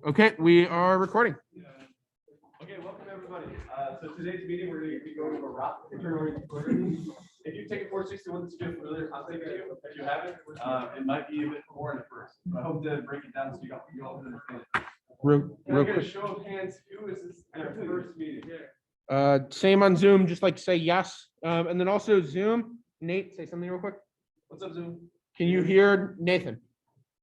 Okay, we are recording. Okay, welcome everybody. So today's meeting, we're going to be going over ROP, internal programming. If you've taken 461, this is a familiar concept to you. If you haven't, it might be a bit more in the first. I hope to break it down so you all can understand it. Real Can I get a quick. show of hands? Who is this their first meeting? Same on Zoom, just like to say yes. And then also Zoom, Nate, say something real quick. What's up, Zoom? Can you hear Nathan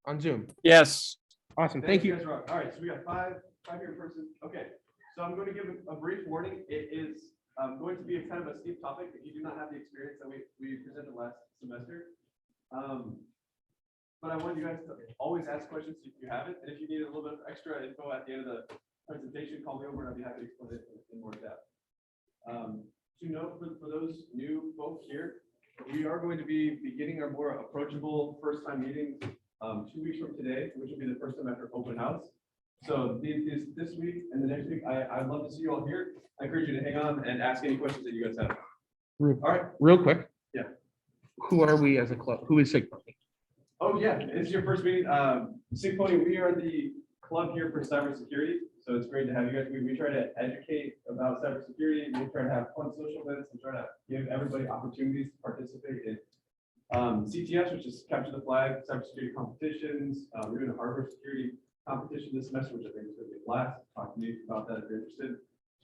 on Zoom? Yes. Awesome, thank you. Guys rock. All right, so we got five here in person. Okay, so I'm going to give a brief warning. It is going to be a kind of a steep topic if you do not have the experience that we presented last semester. But I want you guys to always ask questions if you have it, and if you need a little bit of extra info at the end of the presentation, call me over and I'll be happy to explain it in more depth. To note for those new folk here, we are going to be beginning our more approachable first-time meetings 2 weeks from today, which will be the first time after open house. So this week and the next week, I'd love to see you all here. I encourage you to hang on and ask any questions that you guys have. All right. Real quick. Yeah. Who are we as a club? Who is SIGPwny? Oh yeah, it's your first meeting. SIGPwny, we are the club here for cybersecurity. So it's great to have you guys. We try to educate about cybersecurity. We try to have fun social events and try to give everybody opportunities to participate in CTFs, which is capture the flag, cybersecurity competitions. We're doing a hardware security competition this semester, which I think is going to be a blast. Talk to me about that if you're interested.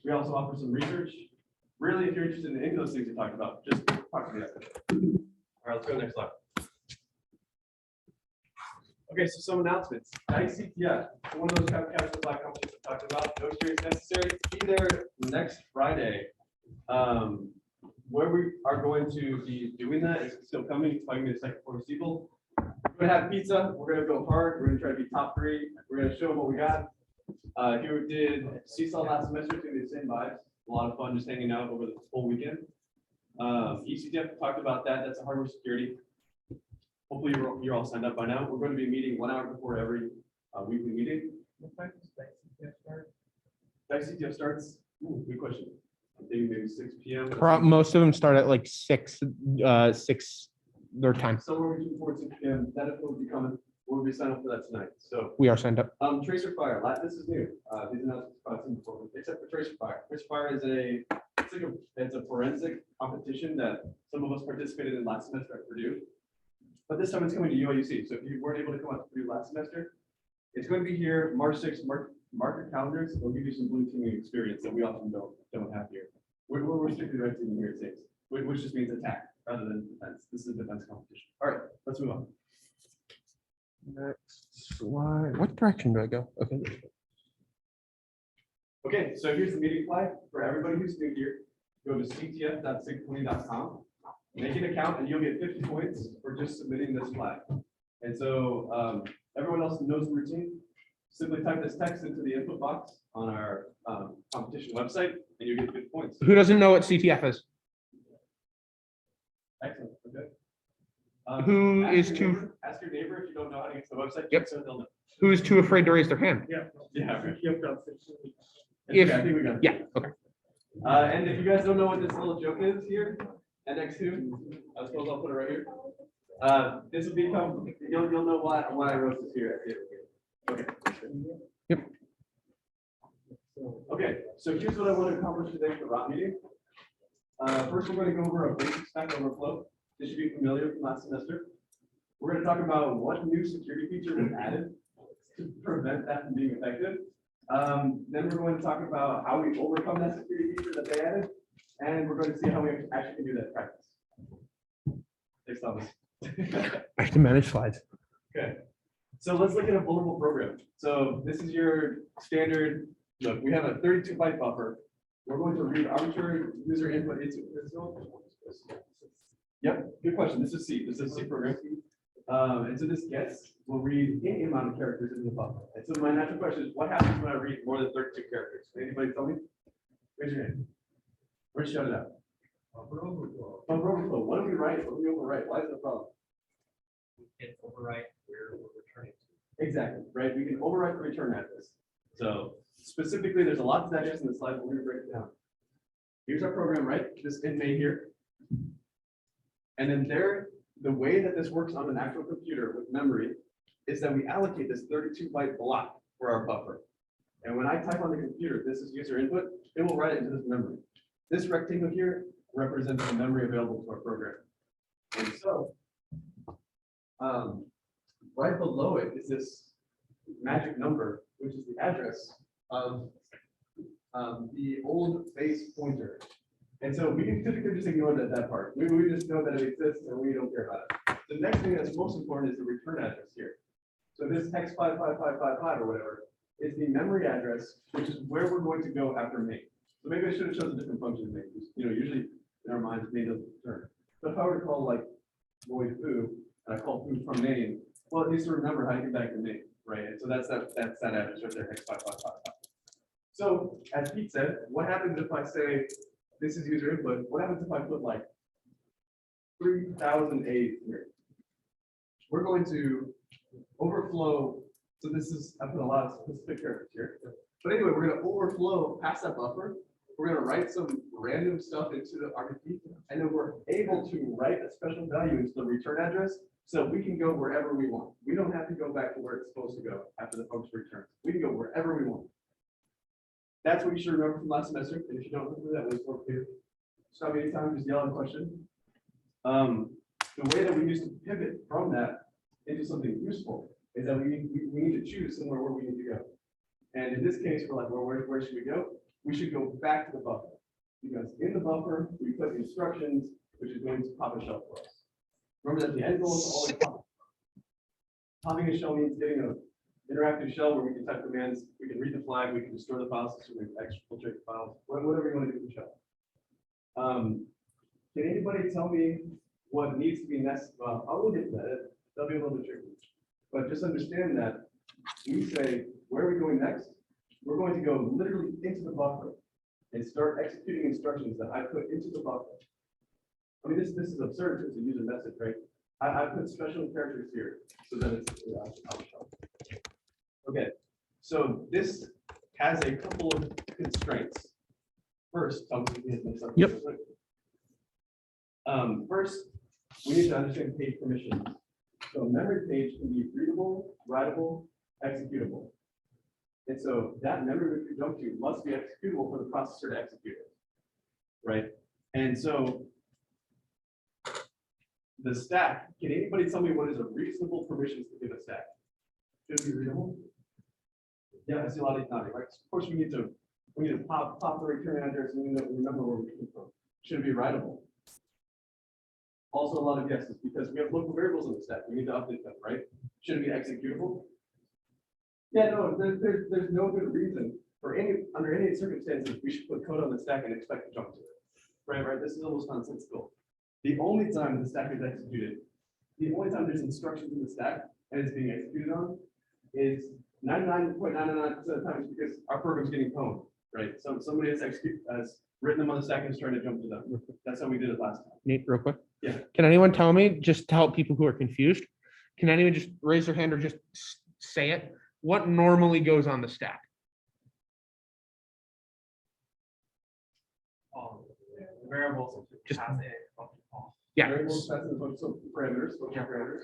We also offer some research. Really, if you're interested in any of those things we talked about, just talk to me. All right, let's go to the next slide. Okay, so some announcements. SIGCTF, one of those capture the flag competitions we talked about. No experience necessary. Be there next Friday. Where we are going to be doing that is still coming. It's probably going to be the second floor steeple. We're going to have pizza. We're going to go hard. We're going to try to be top 3. We're going to show them what we got. If you did Seesaw last semester, it's going to be the same vibes. A lot of fun just hanging out over the whole weekend. ECTF talked about that. That's a hardware security. Hopefully you're all signed up by now. We're going to be meeting 1 hour before every weekly meeting. What time does SIGCTF start? SIGCTF starts. Ooh, good question. I think maybe 6 p.m. Most of them start at like 6 their time. Somewhere between 4 and 6 p.m. That will be coming. We'll be signed up for that tonight. So We are signed up. Tracer Fire. This is new. These announcements I've seen before, except for Tracer Fire. Tracer Fire is it's a forensic competition that some of us participated in last semester at Purdue. But this time it's coming to UIUC. So if you weren't able to come out to Purdue last semester, it's going to be here March 6th. Mark your calendars. We'll give you some blue teaming experience that we often don't have here. We're strictly red teaming here at SIGs, which just means attack rather than defense. This is a defense competition. All right, let's move on. Next slide. What direction do I go? Okay. Okay, so here's the meeting flag for everybody who's new here. Go to ctf.sigpwny.com, make an account, and you'll get 50 points for just submitting this flag. And so everyone else knows the routine. Simply type this text into the input box on our competition website, and you get 50 points. Who doesn't know what CTF is? Excellent. Okay. Who ask is your too? neighbor- Ask your neighbor if you don't know how to get to the website. Yep. So they'll know. Who is too afraid to raise their hand? Yeah. Right. If- I think we got it. Yeah. Okay. And if you guys don't know what this little joke is here, at X2, I suppose I'll put it right here. This will become, you'll know why I wrote this here at the end. Okay. Yep. Okay, so here's what I want to accomplish today for the ROP meeting. First, we're going to go over a basic Stack Overflow. This should be familiar from last semester. We're going to talk about what new security feature was added to prevent that from being effective. Then we're going to talk about how we overcome that security feature that they added, and we're going to see how we actually can do that in practice. Thanks, Thomas. I have to manage slides. Okay, so let's look at a vulnerable program. So this is your standard. Look, we have a 32-byte buffer. We're going to read arbitrary user input into it. Yep, good question. This is C. This is a C program. And so this gets will read any amount of characters in the buffer. And so my natural question is, what happens when I read more than 32 characters? Anybody tell me? Raise your hand. Or shout it out. Buffer overflow. Buffer overflow. What do we write? What do we overwrite? Why is it a problem? We can overwrite where we're returning to. Exactly, right? We can overwrite the return address. So specifically, there's a lot to digest in the slide, but we're going to break it down. Here's our program, right? This inmate here. And then the way that this works on an actual computer with memory is that we allocate this 32-byte block for our buffer. And when I type on the computer, this is user input, it will write it into this memory. This rectangle here represents the memory available to our program. And so, right below it is this magic number, which is the address of the old base pointer. And so we can typically just ignore that part. We just know that it exists and we don't care about it. The next thing that's most important is the return address here. So this hex 55555 or whatever is the memory address, which is where we're going to go after main. So maybe I should have chosen a different function to make. Usually in our minds, main doesn't return. But if I were to call like void foo, and I call foo from main, well, it needs to remember how to get back to main, right? And so that's that address right there, hex 5555. So as Pete said, what happens if I say this is user input? What happens if I put like 3008 here? We're going to overflow. So this is, I put a lot of specific characters here. But anyway, we're going to overflow past that buffer. We're going to write some random stuff into the ROP, and then we're able to write a special value into the return address so we can go wherever we want. We don't have to go back to where it's supposed to go after the function returns. We can go wherever we want. That's what you should remember from last semester. And if you don't remember that, was work here. Stop me anytime, just yell at a question. The way that we used to pivot from that into something useful is that we need to choose somewhere where we need to go. And in this case, we're like, well, where should we go? We should go back to the buffer, because in the buffer, we put instructions, which is going to pop a shell for us. Remember that the end goal is to always pop. Popping a shell means getting an interactive shell where we can type commands, we can read the flag, we can restore the files, so we can exfiltrate the files, whatever you want to do with the shell. Can anybody tell me what needs to be nested? Well, I will get to that. That'll be a little bit tricky. But just understand that we say, where are we going next? We're going to go literally into the buffer and start executing instructions that I put into the buffer. I mean, this is absurd. It's a user message, right? I put special characters here so that it's okay. So this has a couple of constraints. First, Yep. First, we need to understand page permissions. So memory page can be readable, writable, executable. And so that memory which we jump to must be executable for the processor to execute it, right? And so the stack, can anybody tell me what is a reasonable permissions to give a stack? Should it be readable? Yeah, I see a lot of nodding, right? Of course, we need to pop the return address and we need to remember where we came from. Should it be writable? Also a lot of yeses, because we have local variables in the stack. We need to update them, right? Should it be executable? Yeah, no, there's no good reason for under any circumstances we should put code on the stack and expect to jump to it. Right? This is almost nonsensical. The only time the stack is executed, the only time there's instructions in the stack and it's being executed on is 99.999% of the time because our program's getting pwned, right? So somebody has written them on the stack and is trying to jump to them. That's how we did it last time. Nate, real quick. Yeah. Can anyone tell me, just to help people who are confused, can anyone just raise their hand or just say it? What normally goes on the stack? Variables Just- has a function call. Yeah. Variables, that's the function, so parameters, function parameters.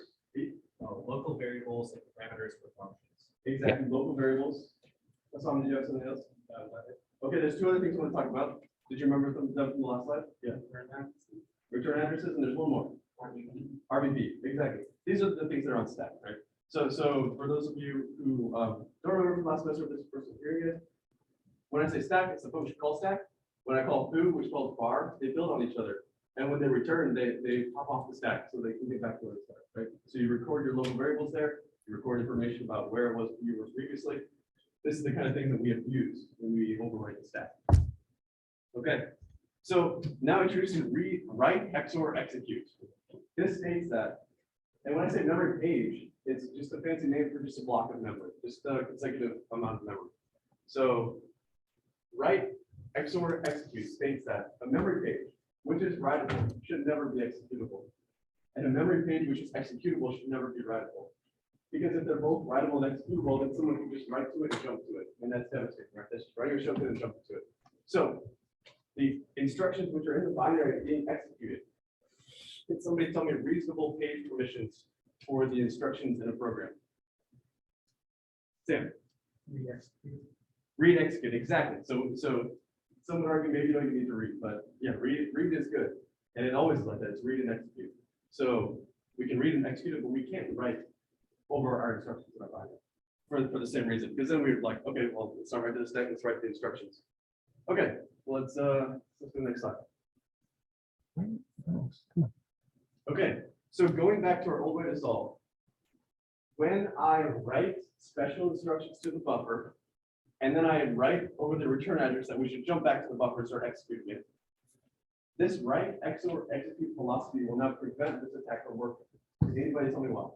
Local variables and parameters for functions. Exactly, local variables. That's all. Did you have something else? Okay, there's two other things I want to talk about. Did you remember them from the last slide? Yeah. Return addresses, and there's one more. RBP, exactly. These are the things that are on stack, right? So for those of you who don't remember from last semester, this person hearing it, when I say stack, it's a function called stack. When I call foo, which calls bar, they build on each other. And when they return, they pop off the stack so they can get back to where they start, right? So you record your local variables there, you record information about where it was you were previously. This is the kind of thing that we have used when we overwrite the stack. Okay, so now introducing read, write, XOR, execute. This states that, and when I say memory page, it's just a fancy name for just a block of memory, just a consecutive amount of memory. So write, XOR, execute states that a memory page, which is writable, should never be executable. And a memory page which is executable should never be writable. Because if they're both writable and executable, then someone can just write to it and jump to it. And that's devastating, right? That's just writing a shell code and jumping to it. So the instructions which are in the binary are being executed. Can somebody tell me reasonable page permissions for the instructions in a program? Sam, Yes. read, execute, exactly. So some would argue maybe you don't even need to read, but yeah, read is good. And it always is like that, it's read and execute. So we can read and execute it, but we can't write over our instructions in our Bible for the same reason. Because then we're like, okay, well, let's not write this down, let's write the instructions. Okay, well, let's do the next slide. Okay, so going back to our old way to solve. When I write special instructions to the buffer, and then I write over the return address that we should jump back to the buffer and start executing it. This write, XOR, execute philosophy will not prevent this attack from working. Can anybody tell me why?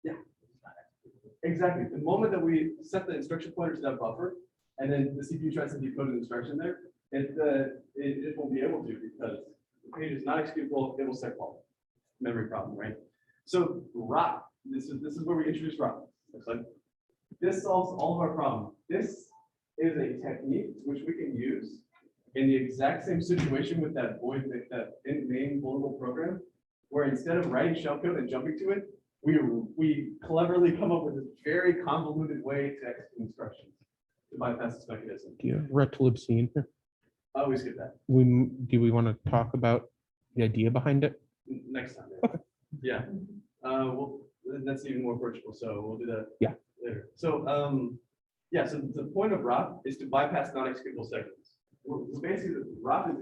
Yeah. Exactly. The moment that we set the instruction pointer to that buffer, and then the CPU tries to decode an instruction there, it won't be able to because the page is not executable. It will set fault. Memory problem, right? So ROP, this is where we introduce ROP. Looks like this solves all of our problems. This is a technique which we can use in the exact same situation with that main vulnerable program, where instead of writing shellcode and jumping to it, we cleverly come up with a very convoluted way to execute instructions to bypass this mechanism. Do you have retlibc in here? I always get that. Do we want to talk about the idea behind it? Next time. Okay. Yeah. Well, that's even more approachable. So we'll do that. Yeah. Later. So yeah. So the point of ROP is to bypass non-executable segments. We're basically, ROP is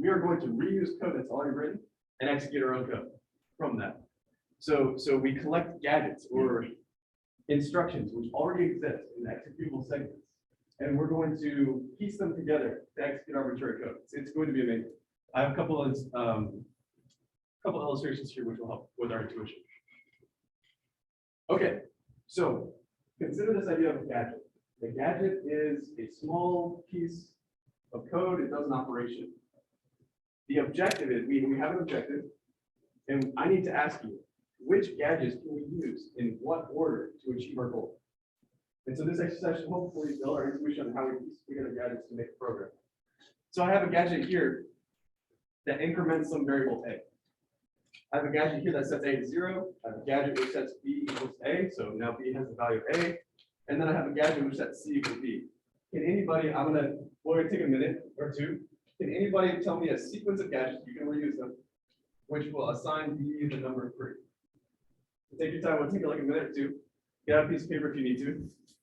we are going to reuse code that's already written and execute our own code from that. So we collect gadgets or instructions which already exist in executable segments, and we're going to piece them together to execute arbitrary code. It's going to be amazing. I have a couple of illustrations here which will help with our intuition. Okay, so consider this idea of a gadget. The gadget is a small piece of code. It does an operation. The objective is we have an objective, and I need to ask you, which gadgets can we use in what order to achieve our goal? And so this exercise should hopefully build our intuition on how we piece together gadgets to make a program. So I have a gadget here that increments some variable A. I have a gadget here that sets A to 0. I have a gadget which sets B equals A. So now B has the value of A. And then I have a gadget which sets C equals B. Can anybody, we're going to take a minute or two. Can anybody tell me a sequence of gadgets, you can reuse them, which will assign B the number 3? Take your time, we'll take like a minute or two. Get out a piece of paper if you need to.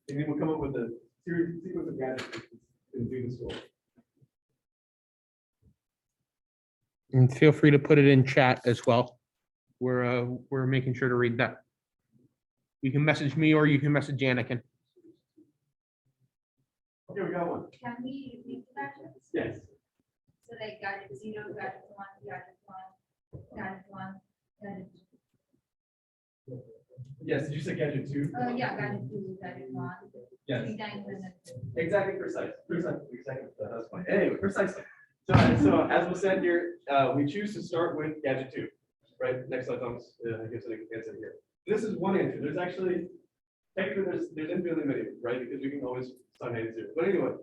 And then we'll come up with a sequence of gadgets that can do this goal. And feel free to put it in chat as well. We're making sure to read that. You can message me or you can message Anakin. Okay, we got one. Can we repeat the gadgets? Yes. So like gadget 0, gadget 1, gadget 1, gadget 1, gadget. Yes, did you say gadget 2? Yeah, gadget 2, gadget 1. Yes. 3 times and then Exactly, precise. Exactly. That's fine. Anyway, precisely. So as was said here, we choose to start with gadget 2, right? Next slide, Thomas. I guess I can answer here. This is one answer. There's actually, technically, there's infinitely many, right? Because we can always assign A to 0. But anyway,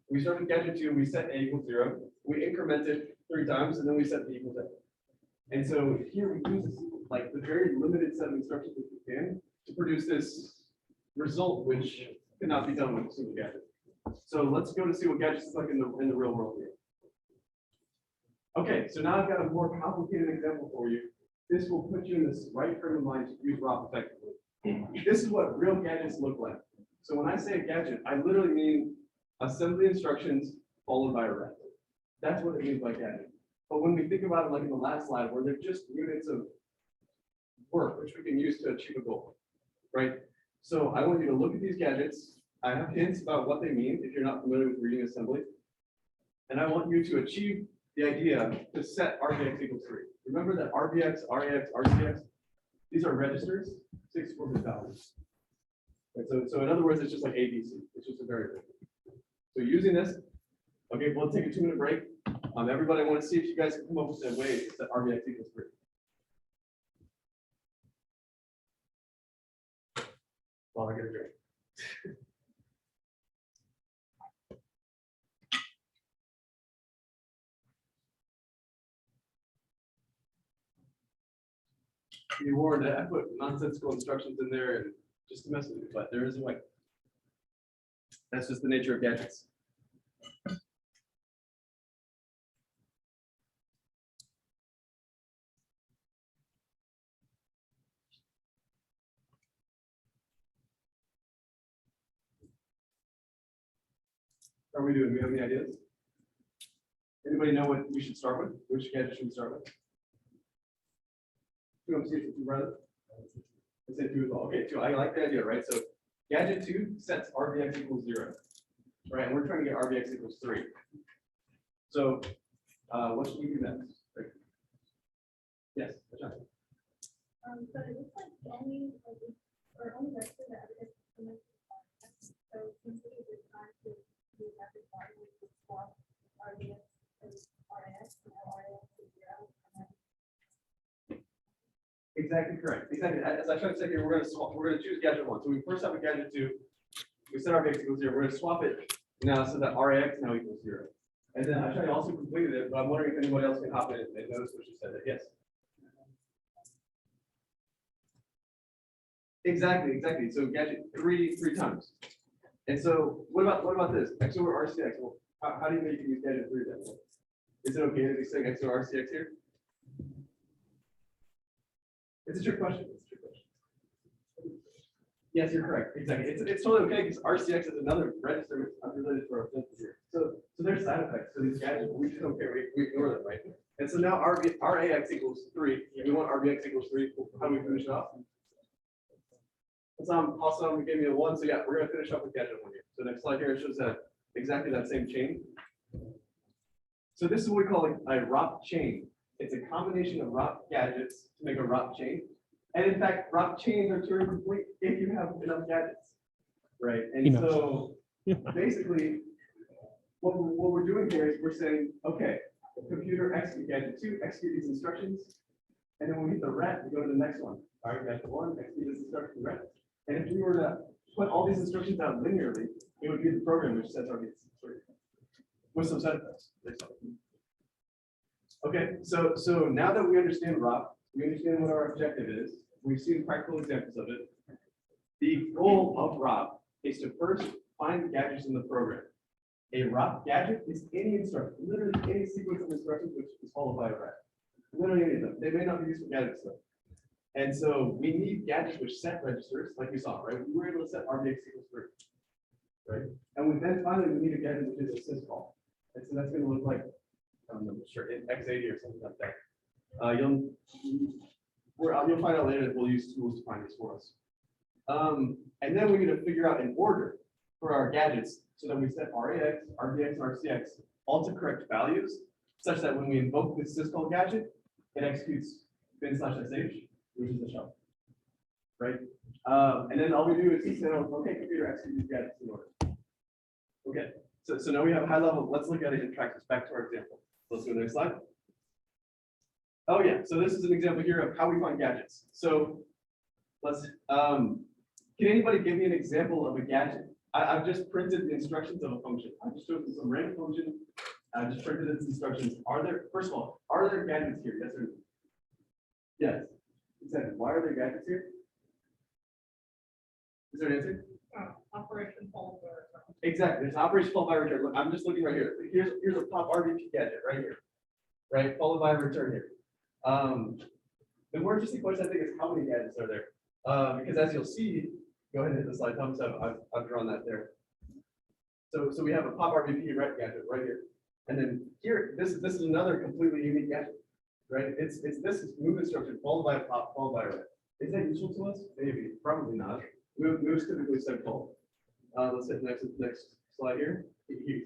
we start with gadget 2, we set A equals 0. We increment it 3 times, and then we set B equals A. And so here we use like the very limited set of instructions that we can to produce this result, which cannot be done with a single gadget. So let's go to see what gadgets is like in the real world here. Okay, so now I've got a more complicated example for you. This will put you in this right frame of mind to use ROP effectively. This is what real gadgets look like. So when I say a gadget, I literally mean assembly instructions followed by a rest. That's what it means by gadget. But when we think about it like in the last slide, where they're just units of work which we can use to achieve a goal, right? So I want you to look at these gadgets. I have hints about what they mean if you're not familiar with reading assembly. And I want you to achieve the idea to set RBX equals 3. Remember that RBX, RAX, RCX, these are registers, 64-bit values. Right, so in other words, it's just like ABC. It's just a variable. So using this, okay, we'll take a 2-minute break. Everybody, I want to see if you guys can come up with a way to set RBX equals 3. While I get a drink. Be warned that I put nonsensical instructions in there and just to mess with you, but there is a way. That's just the nature of gadgets. How are we doing? Do we have any ideas? Anybody know what we should start with? Which gadget should we start with? Two, I'm seeing two, brother. I said two as well. Okay, two. I like the idea, right? So gadget 2 sets RBX equals 0. Right, and we're trying to get RBX equals 3. So what should we do next? Right. Yes, that's right. So it looks like only, or only the two that are so since it is time to do every part with the swap RDS and RS, and RS is 0. Exactly correct. Exactly. As I tried to say here, we're going to choose gadget 1. So we first have a gadget 2. We set RBX equals 0. We're going to swap it now so that RAX now equals 0. And then I tried to also completed it, but I'm wondering if anybody else can hop in and notice what she said. Yes. Exactly, exactly. So gadget three times. And so what about this? X over RCX. Well, how do you know you can use gadget 3 then? Is it okay to be saying X over RCX here? It's a trick question. It's a trick question. Yes, you're correct. Exactly. It's totally okay because RCX is another register which is unrelated to our offenses here. So there's side effects to these gadgets. We just don't care. We ignore them, right? And so now RAX equals 3. And we want RBX equals 3. How do we finish it off? Also, we gave me a 1. So yeah, we're going to finish up with gadget 1 here. So next slide here shows that exactly that same chain. So this is what we call a ROP chain. It's a combination of ROP gadgets to make a ROP chain. And in fact, ROP chains are Turing complete if you have enough gadgets, right? And so basically, what we're doing here is we're saying, okay, computer execute gadget 2, execute these instructions, and then when we hit the ret, we go to the next one. All right, gadget 1, execute this instruction ret. And if we were to put all these instructions out linearly, it would be the program which sets RBX with some set effects. Okay, so now that we understand ROP, we understand what our objective is. We've seen practical examples of it. The goal of ROP is to first find the gadgets in the program. A ROP gadget is any instruction, literally any sequence of instructions which is followed by a ret. Literally any of them. They may not be used for gadgets though. And so we need gadgets which set registers, like we saw, right? We were able to set RBX equals 3, right? And then finally we need a gadget which is a syscall. And so that's going to look like, I'm not sure, in X80 or something like that. You'll find out later that we'll use tools to find this for us. And then we need to figure out an order for our gadgets so that we set RAX, RBX, and RCX all to correct values, such that when we invoke this syscall gadget, it executes bin/sh, which is the shell, right? And then all we do is say, okay, computer, execute these gadgets in order. Okay, so now we have a high level. Let's look at it in practice. Back to our example. Let's go to the next slide. Oh yeah, so this is an example here of how we find gadgets. So let's, can anybody give me an example of a gadget? I've just printed the instructions of a function. I just chosen some random function. I just printed its instructions. First of all, are there gadgets here? Yes or no? Yes. Exactly. Why are there gadgets here? Is there an answer? Operation followed by return. Exactly. There's an operation followed by return. Look, I'm just looking right here. Here's a pop RVP gadget right here, right? Followed by a return here. The more interesting question I think is how many gadgets are there? Because as you'll see, go ahead and hit the slide. Thumbs up. I've drawn that there. So we have a pop RVP ret gadget right here, and then here this is another completely unique gadget, right? This is move instruction followed by a pop followed by a ret. Is that useful to us? Maybe, probably not. Moves typically said call. Let's hit next slide here.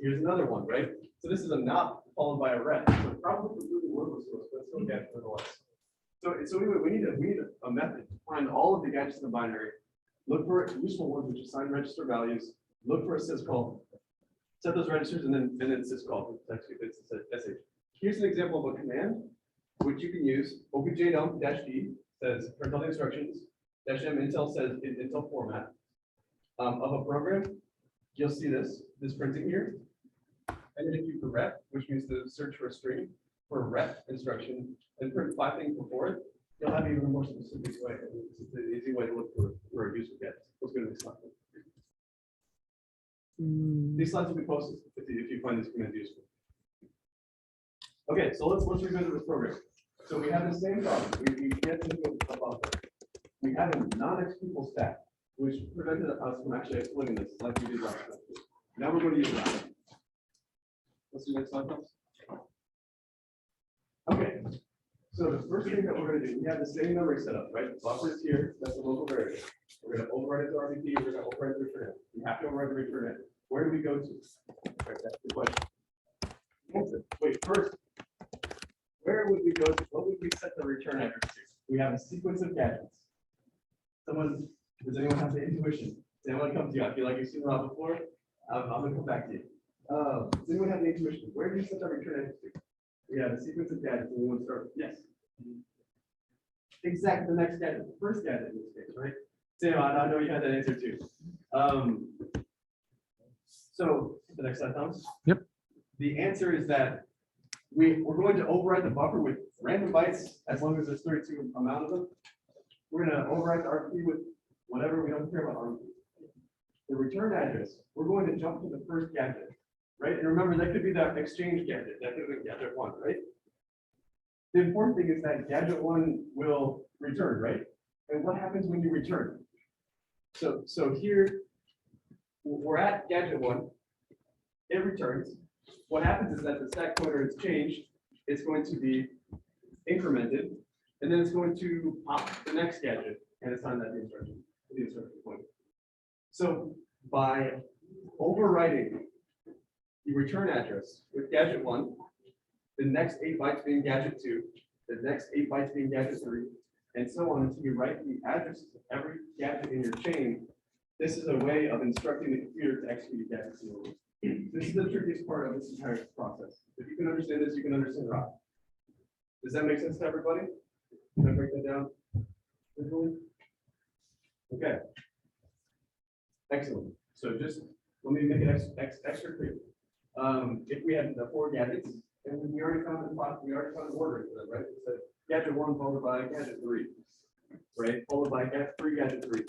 Here's another one, right? So this is a not followed by a ret. So probably completely worthless to us, but still gadget nonetheless. So we need a method to find all of the gadgets in the binary, look for useful ones which assign register values, look for a syscall, set those registers, and then syscall. It's sh. Here's an example of a command which you can use. objdump-d says print all the instructions. -m intel says in intel format of a program. You'll see this printing here. And then if you ret, which means to search for a string for a ret instruction, and print 5 things before it, you'll have even more specific way. It's an easy way to look for a user gets. Let's go to the next slide. These slides will be posted if you find this command useful. Okay, so let's revisit this program. So we have the same problem. We get into a buffer. We have a non-executable stack, which prevented us from actually exploiting this like we did last time. Now we're going to use that. Let's do the next slide, please. Okay. So the first thing that we're going to do, we have the same memory setup, right? The buffer is here. That's a local variable. We're going to overwrite it to RBP. We're going to overwrite the return. We have to overwrite the return. Where do we go to? Right, that's the question. Wait, first, where would we go to? What would we set the return address to? We have a sequence of gadgets. Does anyone have the intuition? Does anyone come to you? I feel like you've seen Rob before. I'm going to come back to you. Does anyone have the intuition? Where do you set the return address to? We have a sequence of gadgets and we want to start. Yes. Exactly the next gadget, the first gadget in this case, right? Sam, I know you had that answer too. So the next slide, Thomas. Yep. The answer is that we're going to overwrite the buffer with random bytes as long as there's 32 amount of them. We're going to overwrite the RP with whatever, we don't care about RP. The return address, we're going to jump to the first gadget, right? And remember, that could be the exchange gadget, that could be gadget 1, right? The important thing is that gadget 1 will return, right? And what happens when you return? So here, we're at gadget 1, it returns. What happens is that the stack pointer is changed, it's going to be incremented, and then it's going to pop the next gadget and assign that the instruction pointer. So by overwriting the return address with gadget 1, the next 8 bytes being gadget 2, the next 8 bytes being gadget 3, and so on until you write the addresses of every gadget in your chain. This is a way of instructing the computer to execute gadgets. This is the trickiest part of this entire process. If you can understand this, you can understand ROP. Does that make sense to everybody? Can I break that down? Okay. Excellent. So just let me make it extra clear. If we had the 4 gadgets, and we already found the plot, we already found the ordering for them, right? It said gadget 1 followed by gadget 3, right? Followed by gadget 3,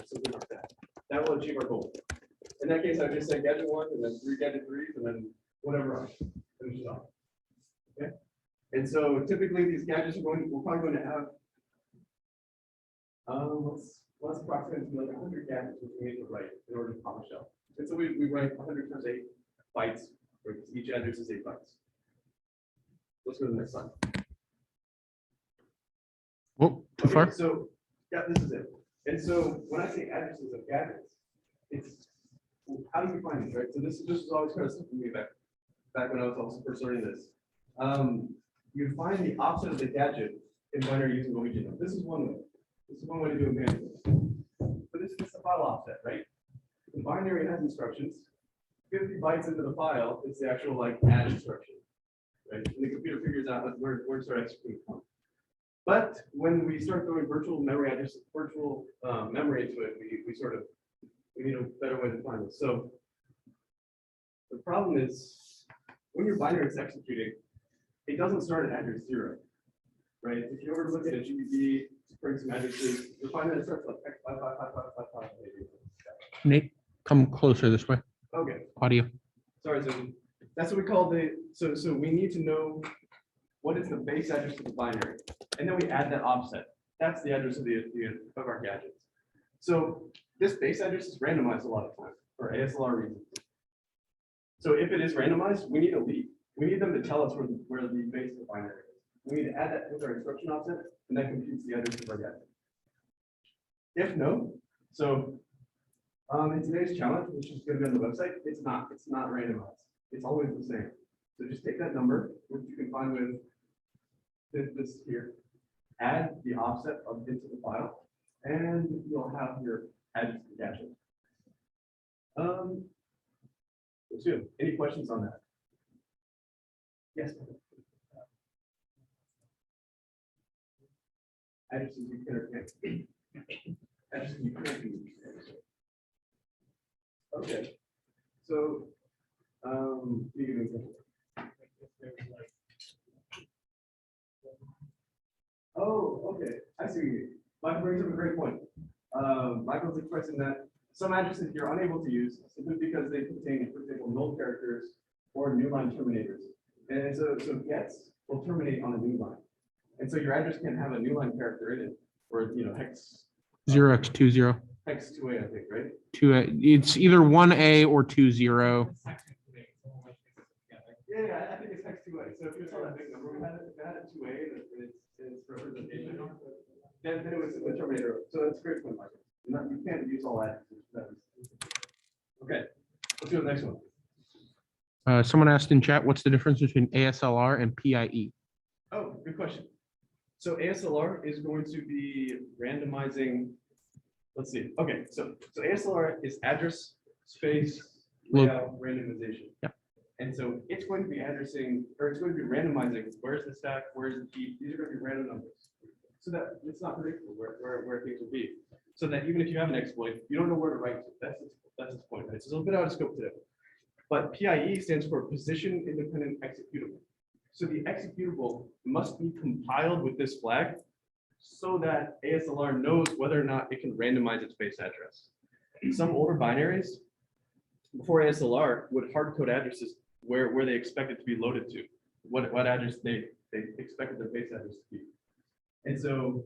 something like that. That will achieve our goal. In that case, I just say gadget 1 and then 3 gadget 3s and then whatever else. Finish it off. Okay. And so typically these gadgets we're probably going to have let's approximate like 100 gadgets which we need to write in order to pop a shell. And so we write 100 times 8 bytes, where each address is 8 bytes. Let's go to the next slide. Whoa, too far? So yeah, this is it. And so when I say addresses of gadgets, it's how do you find these, right? So this was always kind of stuff for me back when I was also first learning this. You find the offset of the gadget in binary using OBJ. This is one way. This is one way to do it manually. But this is the file offset, right? The binary has instructions. 50 bytes into the file is the actual like add instruction, right? And the computer figures out where to start executing from. But when we start throwing virtual memory addresses, memory into it, we need a better way to find this. So the problem is when your binary is executing, it doesn't start at address 0, right? If you ever look at a GBB, bring some addresses, you'll find that it starts like X555555 maybe. Nate, come closer this way. Okay. Audio. Sorry, so that's what we call so we need to know what is the base address of the binary, and then we add that offset. That's the address of our gadgets. So this base address is randomized a lot of times for ASLR reasons. So if it is randomized, we need a lead. We need them to tell us where the base of the binary is. We need to add that with our instruction offset, and that computes the address of our gadget. If no, so in today's challenge, which is going to be on the website, it's not randomized. It's always the same. So just take that number, which you can find with this here, add the offset into the file, and you'll have your address to gadget. Let's do it. Any questions on that? Yes. Addresses you can or can't. Addresses you can't use. Okay. So, you can Oh, okay, I see what you mean. Michael brings up a great point. Michael's expressing that some addresses you're unable to use simply because they contain, for example, null characters or new line terminators. And so gets will terminate on a new line. And so your address can have a new line character in it, or, you know, hex 0x20. hex 2A, I think, right? It's either 1A or 20. Yeah, I think it's hex 2A. So if you saw that big number, we had it 2A and it's representation. Then it was the terminator. So that's a great point, Michael. You can't use all that. Okay, let's go to the next one. Someone asked in chat, what's the difference between ASLR and PIE? Oh, good question. So ASLR is going to be randomizing. Let's see. Okay, so ASLR is address space layout randomization. Yeah. And so it's going to be addressing, or it's going to be randomizing where's the stack, where's the heap. These are going to be random numbers, so that it's not predictable where things will be. So that even if you have an exploit, you don't know where to write to. That's its point, right? So it's a little bit out of scope today. But PIE stands for position independent executable. So the executable must be compiled with this flag so that ASLR knows whether or not it can randomize its base address. Some older binaries before ASLR would hard code addresses where they expect it to be loaded to, what address they expected their base address to be. And so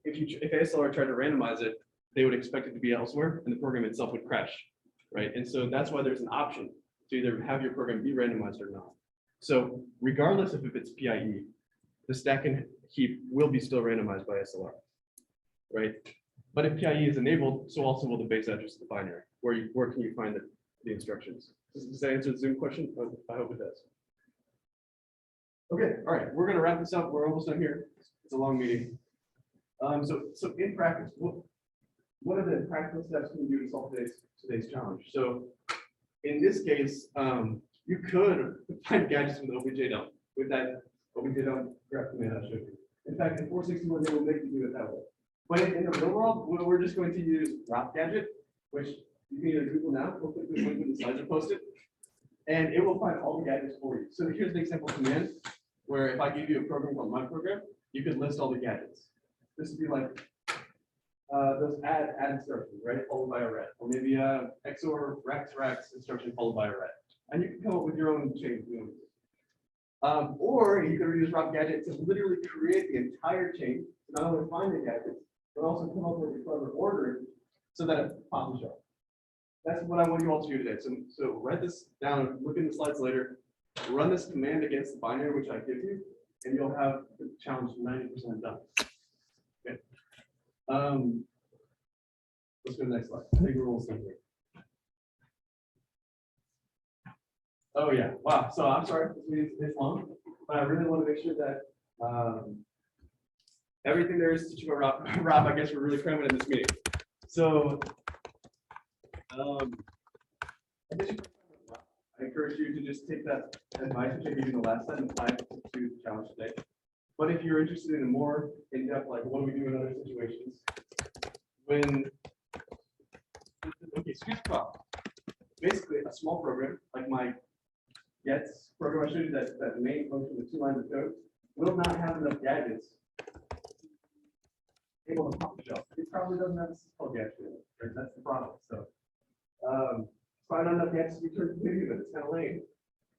if ASLR tried to randomize it, they would expect it to be elsewhere and the program itself would crash, right? And so that's why there's an option to either have your program be randomized or not. So regardless of if it's PIE, the stack and heap will be still randomized by SLR, right? But if PIE is enabled, so also will the base address of the binary. Where can you find the instructions? Does that answer the Zoom question? I hope it does. Okay, all right, we're gonna wrap this up. We're almost done here. It's a long meeting. So in practice, what are the practical steps can you do to solve today's challenge? So in this case, you could find gadgets with OBJ-dump, with that OBJ-dump graph command I showed you. In fact, in 461, they will make you do it that way. But in the real world, we're just going to use ROP gadget, which you can either Google now, or click this link in the slides are posted, and it will find all the gadgets for you. So here's an example command where if I give you a program called my program, you could list all the gadgets. This would be like those add instructions, right? Followed by a ret, or maybe XOR rex instruction followed by a ret. And you can come up with your own chain. Or you could use ROP gadget to literally create the entire chain, to not only find the gadgets, but also come up with a clever ordering so that it pops the shelf. That's what I want you all to do today. So write this down, look in the slides later, run this command against the binary which I give you, and you'll have the challenge 90% done. Okay. Let's go to the next slide. I think we're almost done here. Oh yeah, wow. So I'm sorry it's long, but I really want to make sure that everything there is to teach about ROP, I guess we're really cramming in this meeting. So I encourage you to just take that advice which I gave you the last time and apply it to the challenge today. But if you're interested in a more in-depth, like what do we do in other situations? Okay, SIGPwny. Basically a small program like my gets program I showed you that main function with 2 lines of code will not have enough gadgets able to pop the shelf. It probably doesn't have a SIGPwny gadget in it, right? That's the problem. So find out enough gadgets to return completely, but it's kind of lame.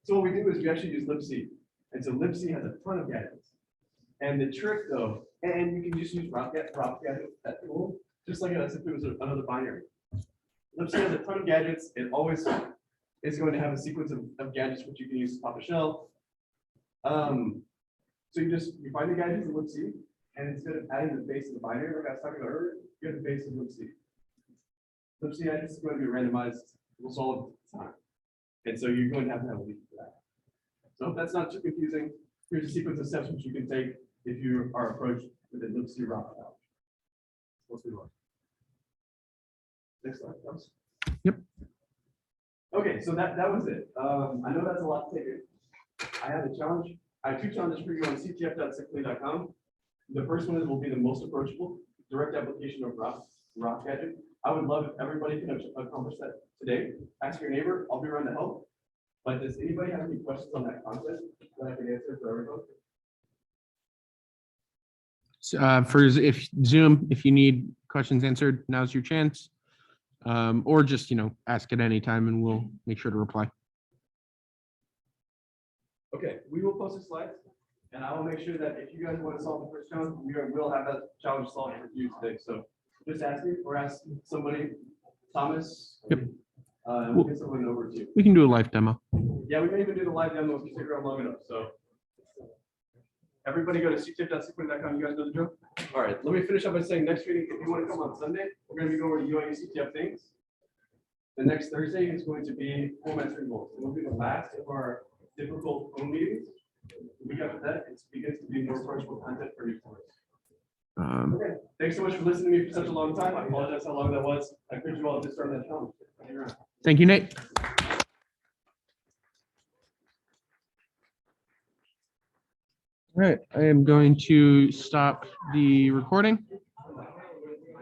So what we do is we actually use libc. And so libc has a ton of gadgets. And the trick though, and you can just use ROP gadget, that's cool, just like as if it was another binary. libc has a ton of gadgets. It always is going to have a sequence of gadgets which you can use to pop a shell. So you find the gadgets in libc, and instead of adding the base of the binary like I was talking about earlier, you have the base of libc. libc address is going to be randomized. We'll solve it time. And so you're going to have a leak for that. So if that's not too confusing, here's a sequence of steps which you can take if you are approached with a libc ROP challenge. Let's move on. Next slide, please. Yep. Okay, so that was it. I know that's a lot to take in. I have a challenge. I have 2 challenges for you on ctf.sigpwny.com. The first one will be the most approachable, direct application of ROP gadget. I would love if everybody can accomplish that today. Ask your neighbor. I'll be around to help. But does anybody have any questions on that concept that I can answer for everybody? For if Zoom, if you need questions answered, now's your chance. Or just, ask at any time and we'll make sure to reply. Okay, we will post the slides, and I will make sure that if you guys want to solve the first challenge, we'll have that challenge solved for you today. So just ask me or ask somebody, Thomas. Yep. And we'll get someone over to you. We can do a live demo. Yeah, we may even do the live demo if you stick around long enough. So everybody go to ctip.sigpwny.com. You guys know the drill. All right, let me finish up by saying next meeting, if you want to come on Sunday, we're going to be going over to UIU CTF things. The next Thursday is going to be format goals. It will be the last of our difficult phone meetings. The week after that, it begins to be more approachable content for new course. Okay, thanks so much for listening to me for such a long time. I apologize how long that was. I encourage you all to start that challenge. Thank you, Nate. All right, I am going to stop the recording.